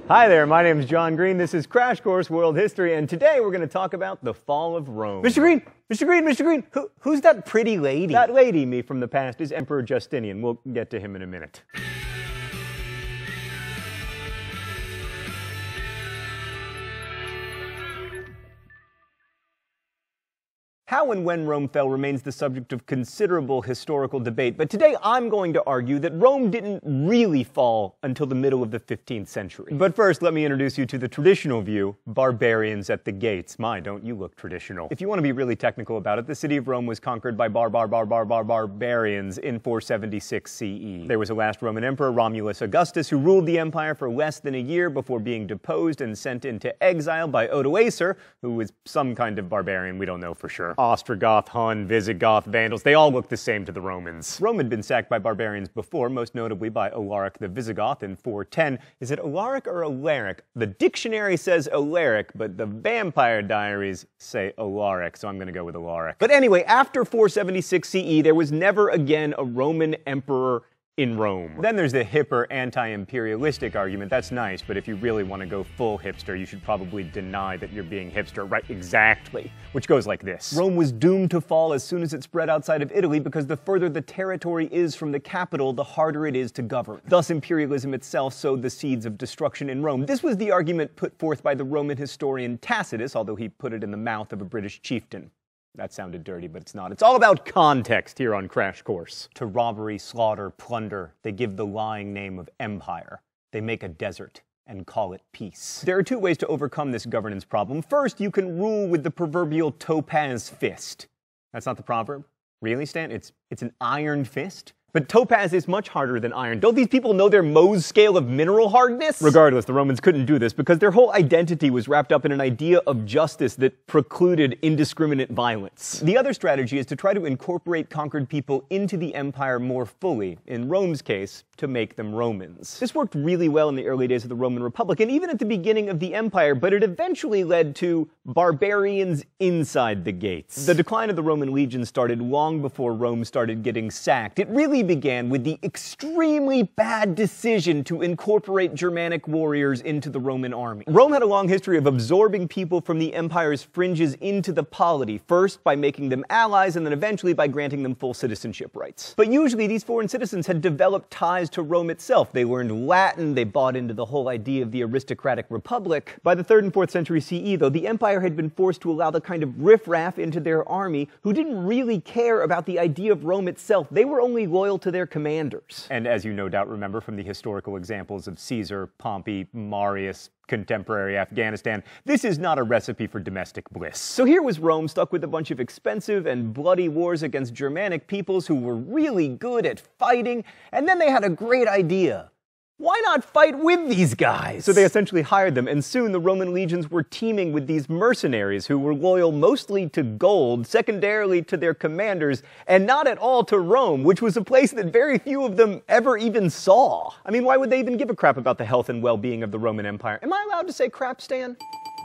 Hi there, my name is John Green. This is Crash Course World History, and today we're going to talk about the fall of Rome. Mr. Green! Mr. Green! Mr. Green! Who's that pretty lady? That lady, me from the past, is Emperor Justinian. We'll get to him in a minute. How and when Rome fell remains the subject of considerable historical debate, but today I'm going to argue that Rome didn't really fall until the middle of the 15th century. But first, let me introduce you to the traditional view, barbarians at the gates. My, don't you look traditional. If you want to be really technical about it, the city of Rome was conquered by barbarians in 476 CE. There was a last Roman emperor, Romulus Augustus, who ruled the empire for less than a year before being deposed and sent into exile by Odoacer, who was some kind of barbarian, we don't know for sure. Ostrogoth, Hun, Visigoth, Vandals, they all look the same to the Romans. Rome had been sacked by barbarians before, most notably by Alaric the Visigoth in 410. Is it Alaric or Alaric? The dictionary says Alaric, but the vampire diaries say Alaric, so I'm going to go with Alaric. But anyway, after 476 CE, there was never again a Roman emperor in Rome. Then there's the hipper anti-imperialistic argument. That's nice, but if you really want to go full hipster, you should probably deny that you're being hipster. Right, exactly. Which goes like this. Rome was doomed to fall as soon as it spread outside of Italy because the further the territory is from the capital, the harder it is to govern. Thus, imperialism itself sowed the seeds of destruction in Rome. This was the argument put forth by the Roman historian Tacitus, although he put it in the mouth of a British chieftain. That sounded dirty, but it's not. It's all about context here on Crash Course. To robbery, slaughter, plunder, they give the lying name of empire. They make a desert and call it peace. There are two ways to overcome this governance problem. First, you can rule with the proverbial topaz fist. That's not the proverb? Really, Stan? It's an iron fist? But topaz is much harder than iron. Don't these people know their Mohs scale of mineral hardness? Regardless, the Romans couldn't do this because their whole identity was wrapped up in an idea of justice that precluded indiscriminate violence. The other strategy is to try to incorporate conquered people into the empire more fully, in Rome's case, to make them Romans. This worked really well in the early days of the Roman Republic and even at the beginning of the empire, but it eventually led to barbarians inside the gates. The decline of the Roman legion started long before Rome started getting sacked. It really began with the extremely bad decision to incorporate Germanic warriors into the Roman army. Rome had a long history of absorbing people from the empire's fringes into the polity, first by making them allies and then eventually by granting them full citizenship rights. But usually these foreign citizens had developed ties to Rome itself. They learned Latin, they bought into the whole idea of the aristocratic republic. By the 3rd and 4th century CE, though, the empire had been forced to allow the kind of riffraff into their army who didn't really care about the idea of Rome itself. They were only loyal to their commanders. And as you no doubt remember from the historical examples of Caesar, Pompey, Marius, contemporary Afghanistan, this is not a recipe for domestic bliss. So here was Rome stuck with a bunch of expensive and bloody wars against Germanic peoples who were really good at fighting, and then they had a great idea. Why not fight with these guys? So they essentially hired them, and soon the Roman legions were teeming with these mercenaries who were loyal mostly to gold, secondarily to their commanders, and not at all to Rome, which was a place that very few of them ever even saw. I mean, why would they even give a crap about the health and well-being of the Roman Empire? Am I allowed to say crap, Stan?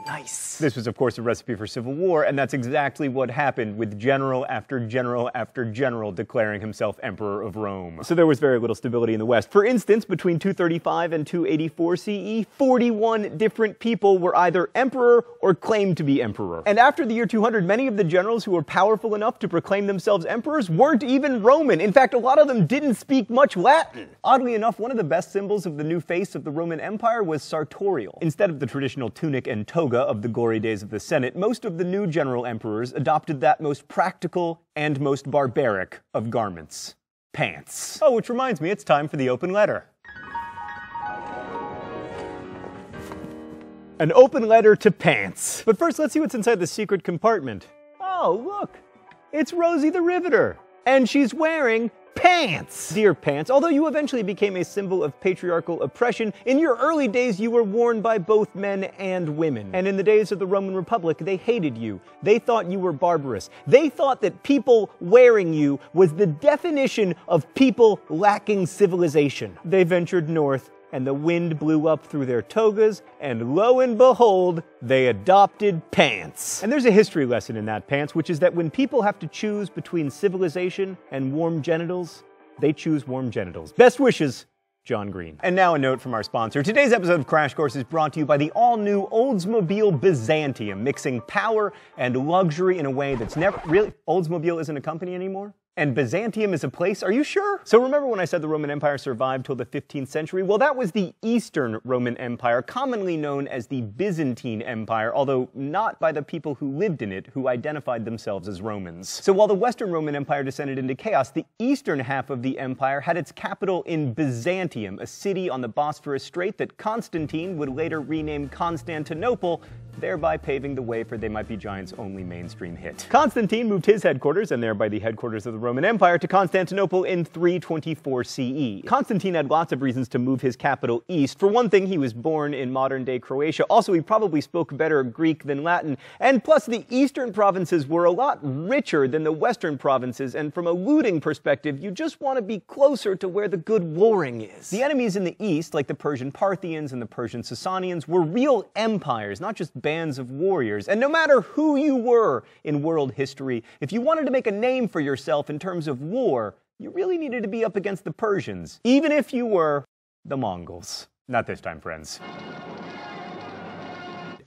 Nice. This was, of course, a recipe for civil war, and that's exactly what happened with general after general after general declaring himself emperor of Rome. So there was very little stability in the West. For instance, between 235 and 284 CE, 41 different people were either emperor or claimed to be emperor. And after the year 200, many of the generals who were powerful enough to proclaim themselves emperors weren't even Roman. In fact, a lot of them didn't speak much Latin. Oddly enough, one of the best symbols of the new face of the Roman Empire was sartorial. Instead of the traditional tunic and toga of the glory days of the Senate, most of the new general emperors adopted that most practical and most barbaric of garments: pants. Oh, which reminds me, it's time for the open letter. An open letter to pants. But first, let's see what's inside the secret compartment. Oh, look, it's Rosie the Riveter, and she's wearing pants! Dear pants, although you eventually became a symbol of patriarchal oppression, in your early days you were worn by both men and women. And in the days of the Roman Republic, they hated you. They thought you were barbarous. They thought that people wearing you was the definition of people lacking civilization. They ventured north, and the wind blew up through their togas, and lo and behold, they adopted pants. And there's a history lesson in that, pants, which is that when people have to choose between civilization and warm genitals, they choose warm genitals. Best wishes, John Green. And now a note from our sponsor. Today's episode of Crash Course is brought to you by the all-new Oldsmobile Byzantium, mixing power and luxury in a way that's never... Really? Oldsmobile isn't a company anymore? And Byzantium is a place? Are you sure? So remember when I said the Roman Empire survived till the 15th century? Well, that was the Eastern Roman Empire, commonly known as the Byzantine Empire, although not by the people who lived in it, who identified themselves as Romans. So while the Western Roman Empire descended into chaos, the eastern half of the empire had its capital in Byzantium, a city on the Bosphorus Strait that Constantine would later rename Constantinople, thereby paving the way for They Might Be Giants' only mainstream hit. Constantine moved his headquarters, and thereby the headquarters of the Roman Empire, to Constantinople in 324 CE. Constantine had lots of reasons to move his capital east. For one thing, he was born in modern-day Croatia. Also, he probably spoke better Greek than Latin. And plus, the eastern provinces were a lot richer than the western provinces, and from a looting perspective, you just want to be closer to where the good warring is. The enemies in the east, like the Persian Parthians and the Persian Sasanians, were real empires, not just bands of warriors. And no matter who you were in world history, if you wanted to make a name for yourself in terms of war, you really needed to be up against the Persians, even if you were the Mongols. Not this time, friends.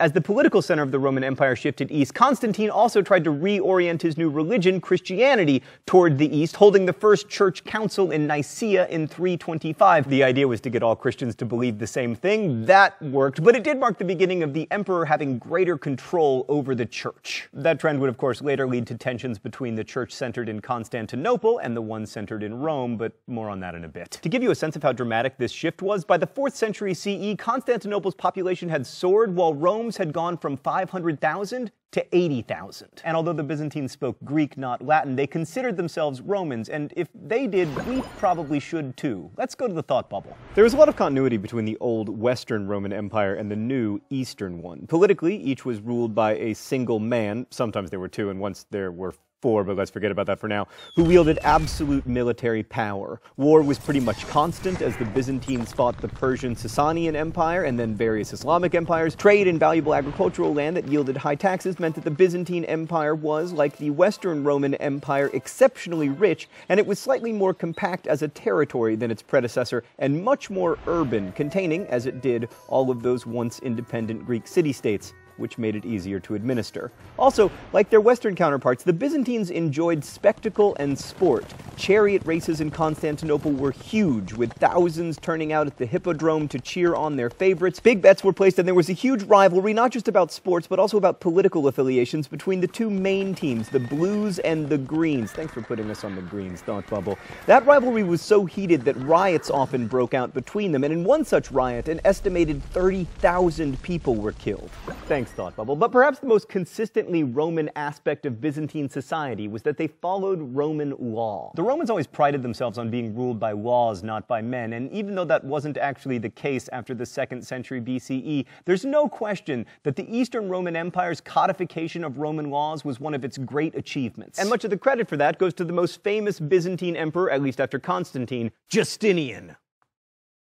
As the political center of the Roman Empire shifted east, Constantine also tried to reorient his new religion, Christianity, toward the east, holding the first church council in Nicaea in 325. The idea was to get all Christians to believe the same thing. That worked, but it did mark the beginning of the emperor having greater control over the church. That trend would, of course, later lead to tensions between the church centered in Constantinople and the one centered in Rome, but more on that in a bit. To give you a sense of how dramatic this shift was, by the 4th century CE, Constantinople's population had soared while Rome's had gone from 500,000 to 80,000. And although the Byzantines spoke Greek, not Latin, they considered themselves Romans, and if they did, we probably should too. Let's go to the thought bubble. There was a lot of continuity between the old Western Roman Empire and the new Eastern one. Politically, each was ruled by a single man. Sometimes there were two, and once there were four, but let's forget about that for now, who wielded absolute military power. War was pretty much constant as the Byzantines fought the Persian Sasanian Empire and then various Islamic empires. Trade in valuable agricultural land that yielded high taxes meant that the Byzantine Empire was, like the Western Roman Empire, exceptionally rich, and it was slightly more compact as a territory than its predecessor and much more urban, containing, as it did, all of those once independent Greek city-states, which made it easier to administer. Also, like their Western counterparts, the Byzantines enjoyed spectacle and sport. Chariot races in Constantinople were huge, with thousands turning out at the Hippodrome to cheer on their favorites. Big bets were placed, and there was a huge rivalry, not just about sports, but also about political affiliations between the two main teams, the Blues and the Greens. Thanks for putting us on the Greens, thought bubble. That rivalry was so heated that riots often broke out between them, and in one such riot, an estimated 30,000 people were killed. Thanks, thought bubble. But perhaps the most consistently Roman aspect of Byzantine society was that they followed Roman law. The Romans always prided themselves on being ruled by laws, not by men, and even though that wasn't actually the case after the 2nd century BCE, there's no question that the Eastern Roman Empire's codification of Roman laws was one of its great achievements. And much of the credit for that goes to the most famous Byzantine emperor, at least after Constantine, Justinian.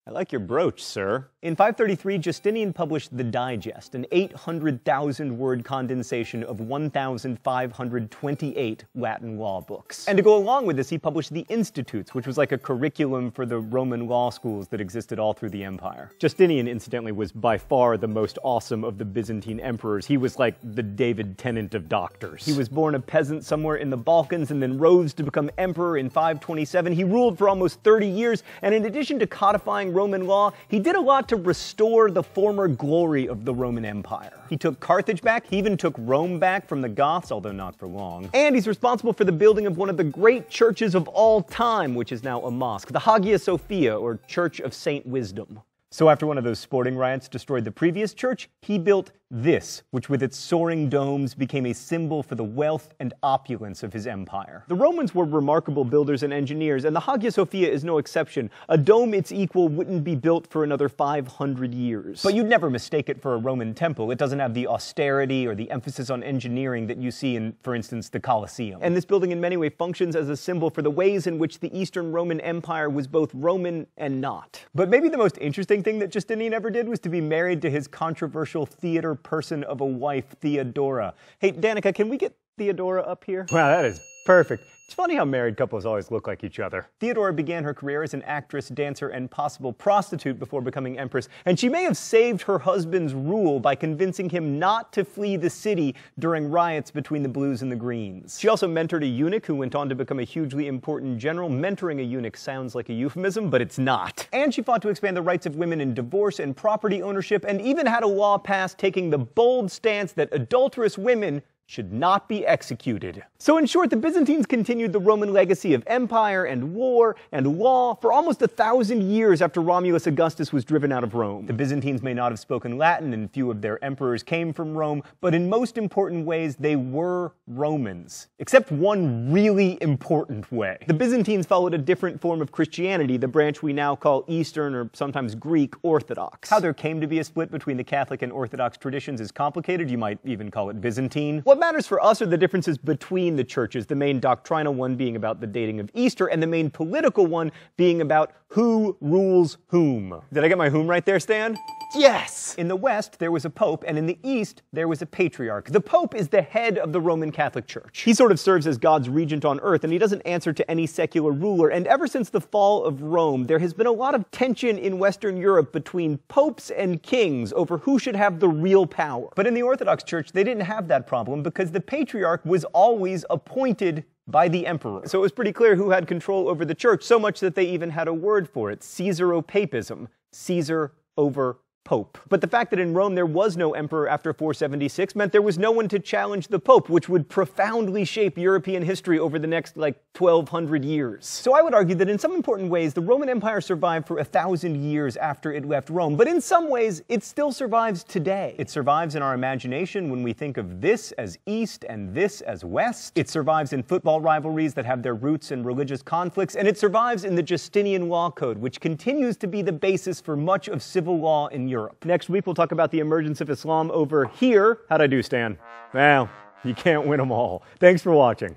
I like your brooch, sir. In 533, Justinian published the Digest, an 800,000-word condensation of 1,528 Latin law books. And to go along with this, he published the Institutes, which was like a curriculum for the Roman law schools that existed all through the empire. Justinian, incidentally, was by far the most awesome of the Byzantine emperors. He was like the David Tennant of doctors. He was born a peasant somewhere in the Balkans and then rose to become emperor in 527. He ruled for almost 30 years, and in addition to codifying Roman law, he did a lot to restore the former glory of the Roman Empire. He took Carthage back, he even took Rome back from the Goths, although not for long. And he's responsible for the building of one of the great churches of all time, which is now a mosque, the Hagia Sophia, or Church of Saint Wisdom. So after one of those sporting riots destroyed the previous church, he built this, which with its soaring domes became a symbol for the wealth and opulence of his empire. The Romans were remarkable builders and engineers, and the Hagia Sophia is no exception. A dome its equal wouldn't be built for another 500 years. But you'd never mistake it for a Roman temple. It doesn't have the austerity or the emphasis on engineering that you see in, for instance, the Colosseum. And this building in many ways functions as a symbol for the ways in which the Eastern Roman Empire was both Roman and not. But maybe the most interesting thing that Justinian ever did was to be married to his controversial theater person of a wife, Theodora. Hey, Danica, can we get Theodora up here? Wow, that is perfect. It's funny how married couples always look like each other. Theodora began her career as an actress, dancer, and possible prostitute before becoming empress, and she may have saved her husband's rule by convincing him not to flee the city during riots between the Blues and the Greens. She also mentored a eunuch who went on to become a hugely important general. Mentoring a eunuch sounds like a euphemism, but it's not. And she fought to expand the rights of women in divorce and property ownership, and even had a law passed taking the bold stance that adulterous women should not be executed. So in short, the Byzantines continued the Roman legacy of empire and war and law for almost 1,000 years after Romulus Augustus was driven out of Rome. The Byzantines may not have spoken Latin, and few of their emperors came from Rome, but in most important ways they were Romans. Except one really important way. The Byzantines followed a different form of Christianity, the branch we now call Eastern or sometimes Greek Orthodox. How there came to be a split between the Catholic and Orthodox traditions is complicated. You might even call it Byzantine. What matters for us are the differences between the churches, the main doctrinal one being about the dating of Easter, and the main political one being about who rules whom. Did I get my whom right there, Stan? Yes! In the West, there was a pope, and in the East, there was a patriarch. The pope is the head of the Roman Catholic Church. He sort of serves as God's regent on earth, and he doesn't answer to any secular ruler. And ever since the fall of Rome, there has been a lot of tension in Western Europe between popes and kings over who should have the real power. But in the Orthodox Church, they didn't have that problem because the patriarch was always appointed by the emperor. So it was pretty clear who had control over the church, so much that they even had a word for it, Caesaropapism, Caesar over Pope. But the fact that in Rome there was no emperor after 476 meant there was no one to challenge the Pope, which would profoundly shape European history over the next, 1,200 years. So I would argue that in some important ways, the Roman Empire survived for 1,000 years after it left Rome, but in some ways, it still survives today. It survives in our imagination when we think of this as East and this as West. It survives in football rivalries that have their roots in religious conflicts, and it survives in the Justinian Law Code, which continues to be the basis for much of civil law in Europe. Next week, we'll talk about the emergence of Islam over here. How'd I do, Stan? Well, you can't win them all. Thanks for watching.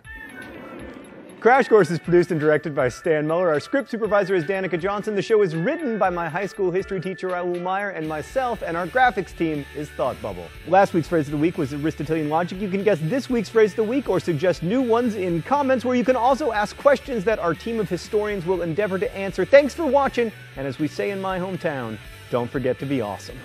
Crash Course is produced and directed by Stan Muller. Our script supervisor is Danica Johnson. The show is written by my high school history teacher, Raoul Meyer, and myself, and our graphics team is Thought Bubble. Last week's phrase of the week was Aristotelian logic. You can guess this week's phrase of the week or suggest new ones in comments, where you can also ask questions that our team of historians will endeavor to answer. Thanks for watching, and as we say in my hometown, don't forget to be awesome.